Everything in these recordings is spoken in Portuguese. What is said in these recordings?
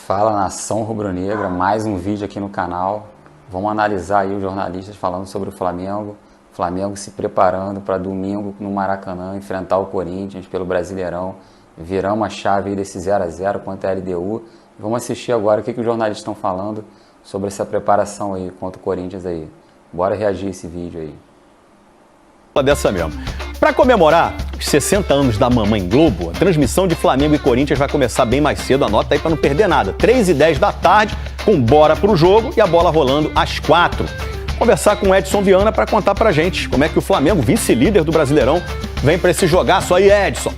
Fala, nação rubro-negra, mais um vídeo aqui no canal. Vamos analisar aí os jornalistas falando sobre o Flamengo. Flamengo se preparando para domingo no Maracanã enfrentar o Corinthians pelo Brasileirão. Viramos a chave aí desse 0 a 0 contra a LDU. Vamos assistir agora o que os jornalistas estão falando sobre essa preparação aí contra o Corinthians aí. Bora reagir a esse vídeo aí. Dessa mesmo. Para comemorar os 60 anos da Mamãe Globo, a transmissão de Flamengo e Corinthians vai começar bem mais cedo. Anota aí para não perder nada. 3h10 da tarde, com bora pro jogo e a bola rolando às 4. Conversar com o Edson Viana para contar pra gente como é que o Flamengo, vice-líder do Brasileirão, vem para esse jogaço aí, Edson.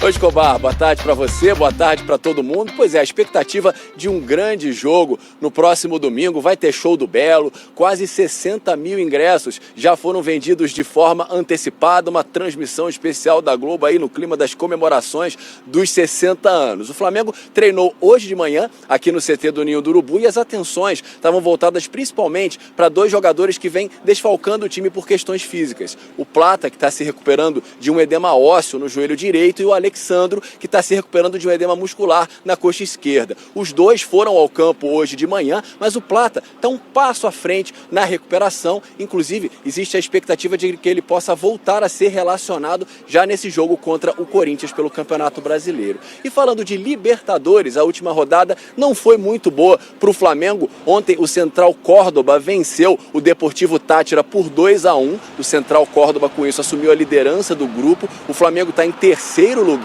Oi, Escobar, boa tarde para você, boa tarde para todo mundo. Pois é, a expectativa de um grande jogo no próximo domingo. Vai ter show do Belo, quase 60 mil ingressos já foram vendidos de forma antecipada, uma transmissão especial da Globo aí no clima das comemorações dos 60 anos. O Flamengo treinou hoje de manhã aqui no CT do Ninho do Urubu e as atenções estavam voltadas principalmente para dois jogadores que vêm desfalcando o time por questões físicas. O Plata, que está se recuperando de um edema ósseo no joelho direito, e o Alexandro, que está se recuperando de um edema muscular na coxa esquerda. Os dois foram ao campo hoje de manhã, mas o Plata está um passo à frente na recuperação. Inclusive, existe a expectativa de que ele possa voltar a ser relacionado já nesse jogo contra o Corinthians pelo Campeonato Brasileiro. E falando de Libertadores, a última rodada não foi muito boa para o Flamengo. Ontem o Central Córdoba venceu o Deportivo Táchira por 2-1. O Central Córdoba, com isso, assumiu a liderança do grupo. O Flamengo está em terceiro lugar.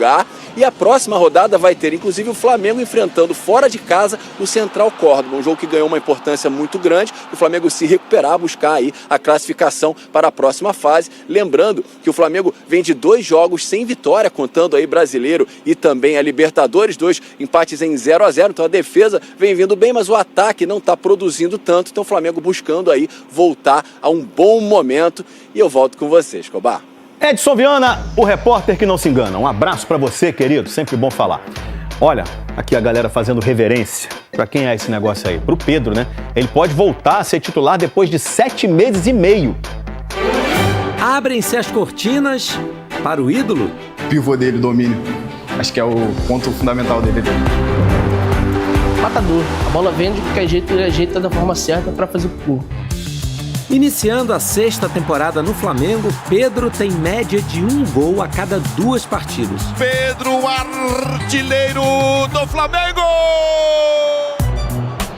E a próxima rodada vai ter, inclusive, o Flamengo enfrentando fora de casa o Central Córdoba, um jogo que ganhou uma importância muito grande. O Flamengo se recuperar, buscar aí a classificação para a próxima fase. Lembrando que o Flamengo vem de 2 jogos sem vitória, contando aí Brasileiro e também a Libertadores, 2 empates em 0 a 0. Então a defesa vem vindo bem, mas o ataque não está produzindo tanto. Então o Flamengo buscando aí voltar a um bom momento. E eu volto com você, Escobar. Edson Viana, o repórter que não se engana. Um abraço pra você, querido. Sempre bom falar. Olha, aqui a galera fazendo reverência. Pra quem é esse negócio aí? Pro Pedro, né? Ele pode voltar a ser titular depois de 7 meses e meio. Abrem-se as cortinas para o ídolo. Pivô dele, domínio. Acho que é o ponto fundamental dele. Matador. A bola vem de qualquer jeito, ele ajeita da forma certa para fazer o gol. Iniciando a 6ª temporada no Flamengo, Pedro tem média de 1 gol a cada 2 partidas. Pedro, artilheiro do Flamengo!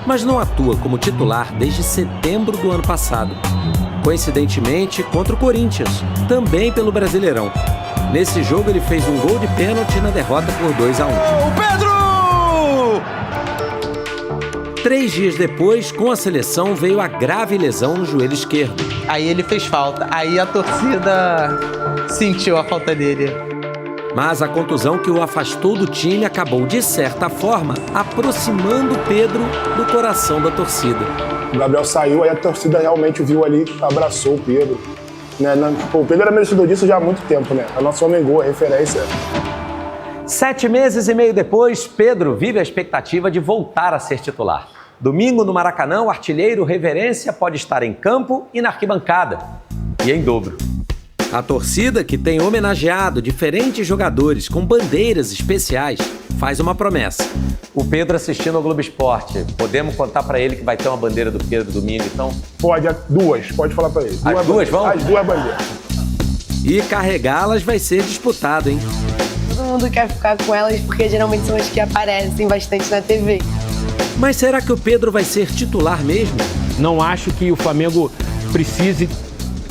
Mas não atua como titular desde setembro do ano passado. Coincidentemente, contra o Corinthians, também pelo Brasileirão. Nesse jogo ele fez um gol de pênalti na derrota por 2-1. Pedro! 3 dias depois, com a seleção, veio a grave lesão no joelho esquerdo. Aí ele fez falta, aí a torcida sentiu a falta dele. Mas a contusão que o afastou do time acabou, de certa forma, aproximando Pedro do coração da torcida. O Gabriel saiu, aí a torcida realmente viu ali, abraçou o Pedro. O Pedro era merecedor disso já há muito tempo, né? A nossa Homem-Gol, a referência. 7 meses e meio depois, Pedro vive a expectativa de voltar a ser titular. Domingo, no Maracanã, o artilheiro Reverência pode estar em campo e na arquibancada. E em dobro. A torcida, que tem homenageado diferentes jogadores com bandeiras especiais, faz uma promessa. O Pedro assistindo ao Globo Esporte, podemos contar pra ele que vai ter uma bandeira do Pedro domingo, então? Pode, 2, pode falar pra ele. As duas vão? As 2 bandeiras. E carregá-las vai ser disputado, hein? Todo mundo quer ficar com elas porque geralmente são as que aparecem bastante na TV. Mas será que o Pedro vai ser titular mesmo? Não acho que o Flamengo precise,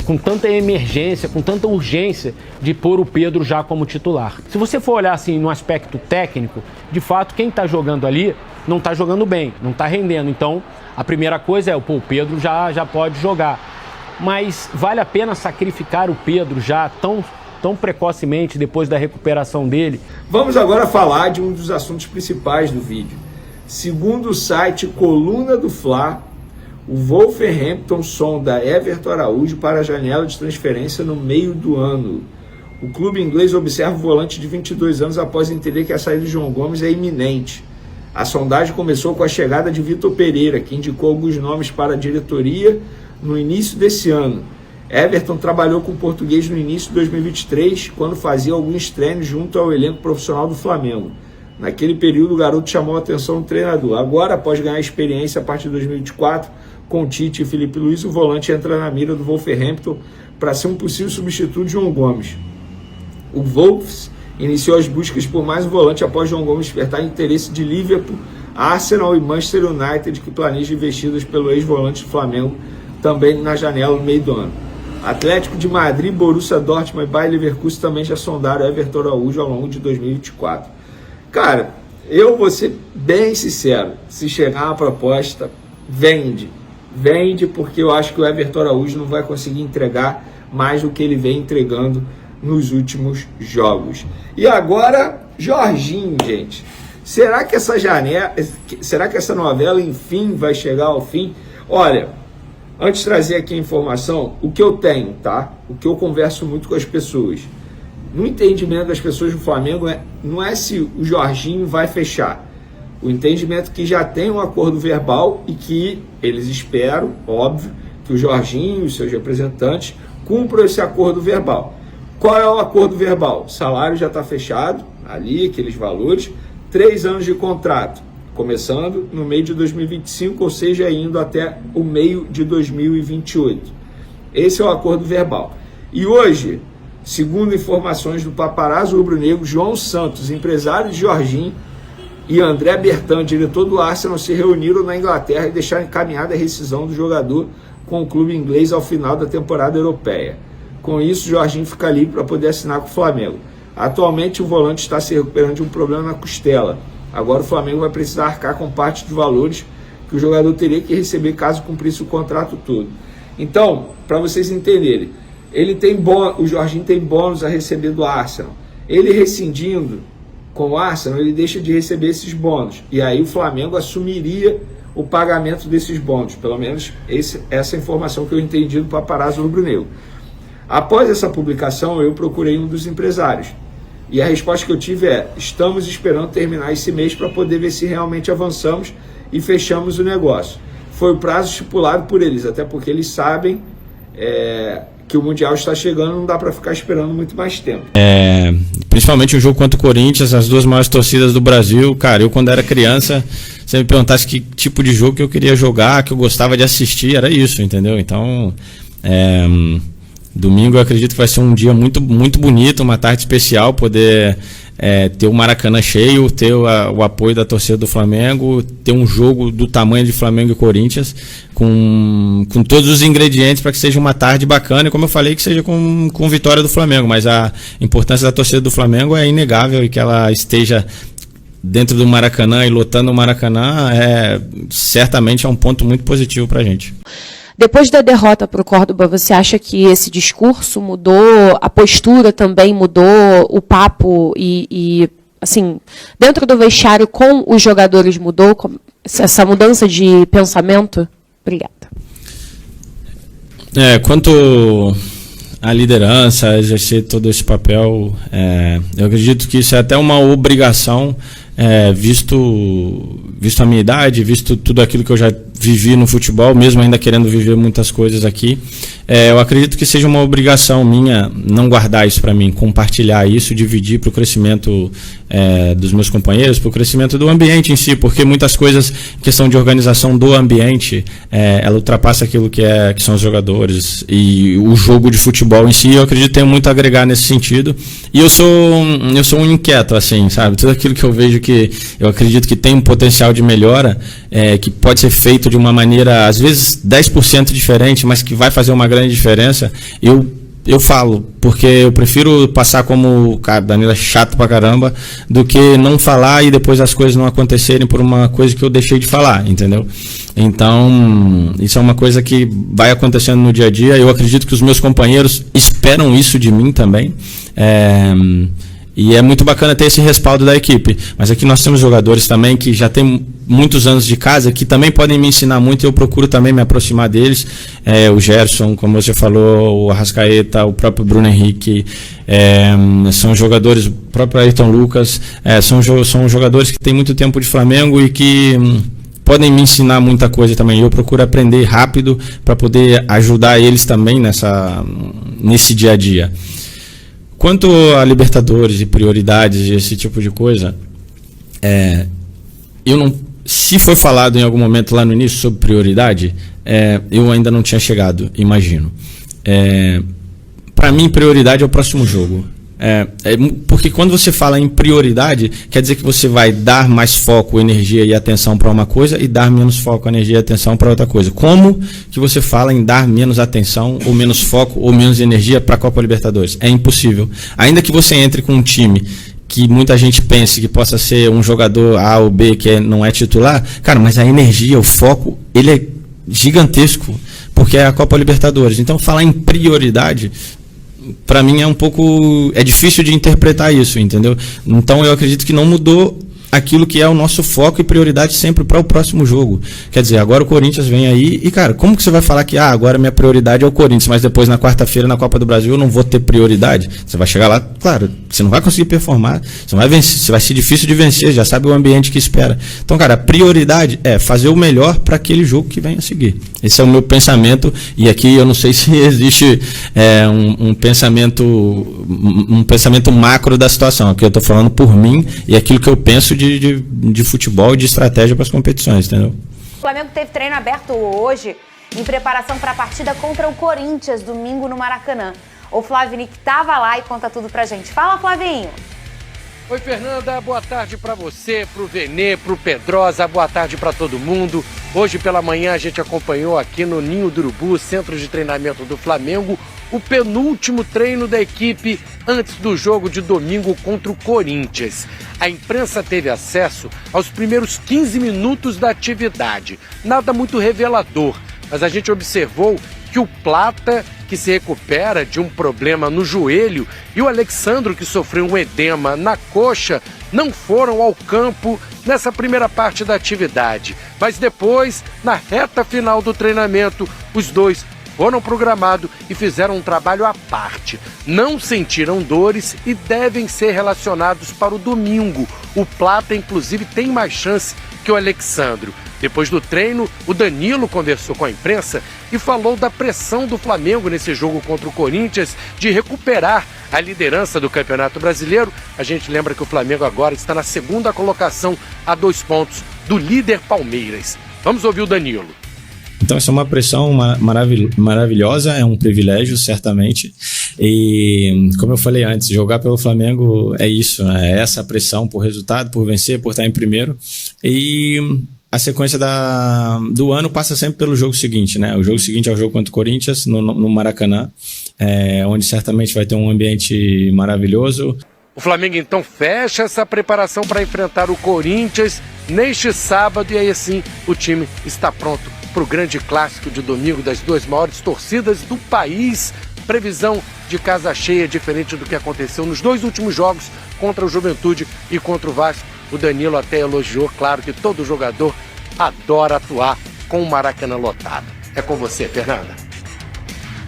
com tanta emergência, com tanta urgência, de pôr o Pedro já como titular. Se você for olhar assim no aspecto técnico, de fato, quem está jogando ali não está jogando bem, não está rendendo. Então, a primeira coisa é, o Pedro já pode jogar. Mas vale a pena sacrificar o Pedro já tão precocemente depois da recuperação dele? Vamos agora falar de um dos assuntos principais do vídeo. Segundo o site Coluna do Fla, o Wolverhampton sonda Everton Araújo para a janela de transferência no meio do ano. O clube inglês observa o volante de 22 anos após entender que a saída de João Gomes é iminente. A sondagem começou com a chegada de Vitor Pereira, que indicou alguns nomes para a diretoria no início desse ano. Everton trabalhou com o português no início de 2023, quando fazia alguns treinos junto ao elenco profissional do Flamengo. Naquele período, o garoto chamou a atenção do treinador. Agora, após ganhar experiência a partir de 2024, com Tite e Felipe Luiz, o volante entra na mira do Wolverhampton para ser um possível substituto de João Gomes. O Wolves iniciou as buscas por mais um volante após João Gomes despertar interesse de Liverpool, Arsenal e Manchester United, que planejam investidas pelo ex-volante do Flamengo também na janela no meio do ano. Atlético de Madrid, Borussia Dortmund e Bayer Leverkusen também já sondaram Everton Araújo ao longo de 2024. Cara, eu vou ser bem sincero, se chegar uma proposta, vende, porque eu acho que o Everton Araújo não vai conseguir entregar mais do que ele vem entregando nos últimos jogos. E agora, Jorginho, gente. Será que essa novela, enfim, vai chegar ao fim? Olha, antes de trazer aqui a informação, o que eu tenho, tá? O que eu converso muito com as pessoas. No entendimento das pessoas do Flamengo, não é se o Jorginho vai fechar. O entendimento que já tem um acordo verbal e que eles esperam, óbvio, que o Jorginho e os seus representantes cumpram esse acordo verbal. Qual é o acordo verbal? O salário já está fechado, ali, aqueles valores, 3 anos de contrato, começando no meio de 2025, ou seja, indo até o meio de 2028. Esse é o acordo verbal. E hoje, segundo informações do paparazzo rubro-negro, João Santos, empresário de Jorginho, e André Bertan, diretor do Arsenal, se reuniram na Inglaterra e deixaram encaminhada a rescisão do jogador com o clube inglês ao final da temporada europeia. Com isso, Jorginho fica livre para poder assinar com o Flamengo. Atualmente, o volante está se recuperando de um problema na costela. Agora o Flamengo vai precisar arcar com parte dos valores que o jogador teria que receber caso cumprisse o contrato todo. Então, para vocês entenderem, o Jorginho tem bônus a receber do Arsenal. Ele rescindindo com o Arsenal, ele deixa de receber esses bônus. E aí o Flamengo assumiria o pagamento desses bônus. Pelo menos essa informação que eu entendi do paparazzo rubro-negro. Após essa publicação, eu procurei um dos empresários. E a resposta que eu tive é: estamos esperando terminar esse mês para poder ver se realmente avançamos e fechamos o negócio. Foi o prazo estipulado por eles, até porque eles sabem que o Mundial está chegando, não dá para ficar esperando muito mais tempo. Principalmente um jogo contra o Corinthians, as duas maiores torcidas do Brasil. Cara, eu quando era criança, você me perguntasse que tipo de jogo que eu queria jogar, que eu gostava de assistir, era isso, entendeu? Então, domingo eu acredito que vai ser um dia muito, muito bonito, uma tarde especial, poder ter o Maracanã cheio, ter o apoio da torcida do Flamengo, ter um jogo do tamanho de Flamengo e Corinthians, com todos os ingredientes para que seja uma tarde bacana, e como eu falei, que seja com vitória do Flamengo, mas a importância da torcida do Flamengo é inegável, e que ela esteja dentro do Maracanã e lotando o Maracanã certamente é um ponto muito positivo para a gente. Depois da derrota para o Córdoba, você acha que esse discurso mudou, a postura também mudou, o papo e assim, dentro do vestiário com os jogadores mudou, essa mudança de pensamento? Obrigada. Quanto à liderança, exercer todo esse papel, eu acredito que isso é até uma obrigação, visto a minha idade, visto tudo aquilo que eu já vivi no futebol, mesmo ainda querendo viver muitas coisas aqui, eu acredito que seja uma obrigação minha não guardar isso para mim, compartilhar isso, dividir para o crescimento dos meus companheiros, para o crescimento do ambiente em si, porque muitas coisas, questão de organização do ambiente, ela ultrapassa aquilo que são os jogadores e o jogo de futebol em si. Eu acredito que tem muito a agregar nesse sentido, e eu sou um inquieto, assim, sabe? Tudo aquilo que eu vejo que eu acredito que tem um potencial de melhora, que pode ser feito de uma maneira, às vezes 10% diferente, mas que vai fazer uma grande diferença, eu falo, porque eu prefiro passar como, cara, Danilo é chato pra caramba, do que não falar e depois as coisas não acontecerem por uma coisa que eu deixei de falar, entendeu? Então, isso é uma coisa que vai acontecendo no dia a dia. Eu acredito que os meus companheiros esperam isso de mim também. E é muito bacana ter esse respaldo da equipe. Mas aqui nós temos jogadores também que já têm muitos anos de casa, que também podem me ensinar muito, e eu procuro também me aproximar deles. O Gerson, como você falou, o Arrascaeta, o próprio Bruno Henrique, são jogadores, o próprio Ayrton Lucas, são jogadores que têm muito tempo de Flamengo e que podem me ensinar muita coisa também. Eu procuro aprender rápido para poder ajudar eles também nesse dia a dia. Quanto a Libertadores e prioridades e esse tipo de coisa, Se foi falado em algum momento lá no início sobre prioridade, eu ainda não tinha chegado, imagino. Para mim, prioridade é o próximo jogo. Porque quando você fala em prioridade, quer dizer que você vai dar mais foco, energia e atenção para uma coisa e dar menos foco, energia e atenção para outra coisa. Como que você fala em dar menos atenção, ou menos foco, ou menos energia para a Copa Libertadores? É impossível. Ainda que você entre com um time que muita gente pense que possa ser um jogador A ou B que não é titular, cara, mas a energia, o foco, ele é gigantesco, porque é a Copa Libertadores. Então, falar em prioridade, para mim é difícil de interpretar isso, entendeu? Então eu acredito que não mudou aquilo que é o nosso foco e prioridade sempre para o próximo jogo. Quer dizer, agora o Corinthians vem aí e, cara, como que você vai falar que agora minha prioridade é o Corinthians, mas depois na quarta-feira na Copa do Brasil eu não vou ter prioridade? Você vai chegar lá, claro, você não vai conseguir performar, você vai vencer, vai ser difícil de vencer, já sabe o ambiente que espera. Então, cara, a prioridade é fazer o melhor para aquele jogo que vem a seguir. Esse é o meu pensamento, e aqui eu não sei se existe um pensamento macro da situação. Aqui eu estou falando por mim e aquilo que eu penso de futebol e de estratégia para as competições, entendeu? O Flamengo teve treino aberto hoje em preparação para a partida contra o Corinthians, domingo no Maracanã. O Flavinic estava lá e conta tudo pra gente. Fala, Flavinho! Oi, Fernanda, boa tarde para você, pro Venê, pro Pedrosa, boa tarde para todo mundo. Hoje pela manhã a gente acompanhou aqui no Ninho do Urubu, centro de treinamento do Flamengo, o penúltimo treino da equipe antes do jogo de domingo contra o Corinthians. A imprensa teve acesso aos primeiros 15 minutos da atividade. Nada muito revelador, mas a gente observou que o Plata, que se recupera de um problema no joelho, e o Alexandro, que sofreu um edema na coxa, não foram ao campo nessa primeira parte da atividade. Mas depois, na reta final do treinamento, os dois foram para o gramado e fizeram um trabalho à parte. Não sentiram dores e devem ser relacionados para o domingo. O Plata, inclusive, tem mais chance que o Alexandro. Depois do treino, o Danilo conversou com a imprensa e falou da pressão do Flamengo nesse jogo contra o Corinthians de recuperar a liderança do Campeonato Brasileiro. A gente lembra que o Flamengo agora está na segunda colocação a 2 pontos do líder Palmeiras. Vamos ouvir o Danilo. Então essa é uma pressão maravilhosa, é um privilégio, certamente. E como eu falei antes, jogar pelo Flamengo é isso, né? É essa pressão por resultado, por vencer, por estar em primeiro. E a sequência do ano passa sempre pelo jogo seguinte, né? O jogo seguinte é o jogo contra o Corinthians, no Maracanã, onde certamente vai ter um ambiente maravilhoso. O Flamengo então fecha essa preparação para enfrentar o Corinthians neste sábado, e aí assim o time está pronto para o grande clássico de domingo das 2 maiores torcidas do país. Previsão de casa cheia, diferente do que aconteceu nos 2 últimos jogos contra o Juventude e contra o Vasco. O Danilo até elogiou, claro que todo jogador adora atuar com o Maracanã lotado. É com você, Fernanda.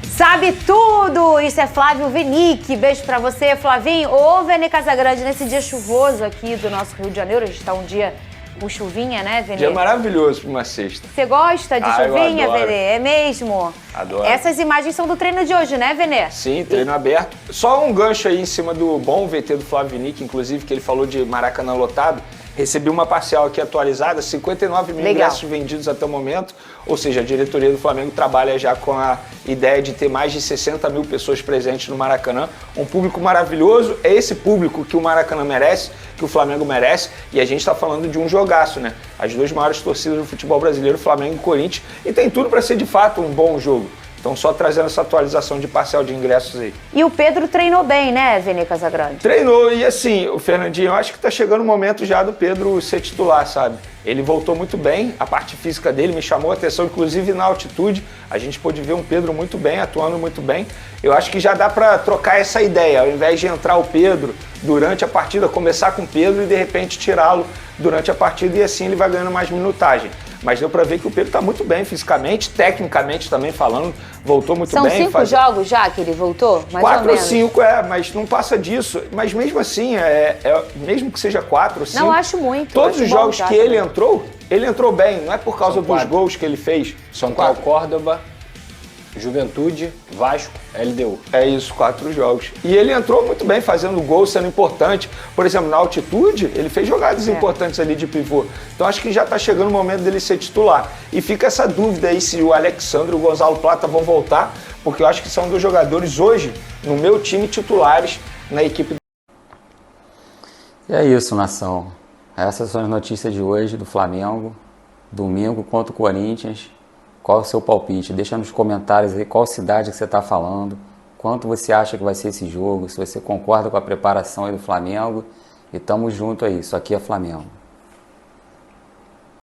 Sabe tudo! Isso é Flávio Vinic. Beijo pra você, Flavinho. Ô, Venê Casagrande, nesse dia chuvoso aqui do nosso Rio de Janeiro, a gente tá um dia com chuvinha, né, Venê? Dia maravilhoso pra uma sexta. Você gosta de chuvinha, Venê? É mesmo? Adoro. Essas imagens são do treino de hoje, né, Venê? Sim, treino aberto. Só um gancho aí em cima do bom VT do Flávio Vinic, inclusive, que ele falou de Maracanã lotado. Recebi uma parcial aqui atualizada, 59 mil ingressos vendidos até o momento, ou seja, a diretoria do Flamengo trabalha já com a ideia de ter mais de 60 mil pessoas presentes no Maracanã, um público maravilhoso, é esse público que o Maracanã merece, que o Flamengo merece, e a gente está falando de um jogaço, né? As 2 maiores torcidas do futebol brasileiro, Flamengo e Corinthians, e tem tudo para ser de fato um bom jogo. Então só trazendo essa atualização de parcial de ingressos aí. E o Pedro treinou bem, né, Venê Casagrande? Treinou, e assim, o Fernandinho, eu acho que tá chegando o momento já do Pedro ser titular, sabe? Ele voltou muito bem, a parte física dele me chamou a atenção, inclusive na altitude, a gente pôde ver um Pedro muito bem, atuando muito bem. Eu acho que já dá para trocar essa ideia, ao invés de entrar o Pedro durante a partida, começar com o Pedro e de repente tirá-lo durante a partida, e assim ele vai ganhando mais minutagem. Mas deu pra ver que o Pedro tá muito bem fisicamente, tecnicamente também falando, voltou muito bem. São 5 jogos já que ele voltou? Mais 4 ou 5, mas não passa disso. Mas mesmo assim, mesmo que seja 4 ou 5... Não, acho muito. Todos os jogos que ele entrou bem, não é por causa dos gols que ele fez. São Paulo, Córdoba, Juventude, Vasco, LDU. É isso, 4 jogos. E ele entrou muito bem, fazendo gol, sendo importante. Por exemplo, na altitude, ele fez jogadas importantes ali de pivô. Então acho que já está chegando o momento dele ser titular. E fica essa dúvida aí se o Alexandre e o Gonzalo Plata vão voltar, porque eu acho que são 2 jogadores hoje, no meu time, titulares na equipe. E é isso, nação. Essas são as notícias de hoje do Flamengo. Domingo contra o Corinthians. Qual é o seu palpite? Deixa nos comentários aí qual cidade que você está falando, quanto você acha que vai ser esse jogo, se você concorda com a preparação aí do Flamengo. E tamo junto aí, isso aqui é Flamengo.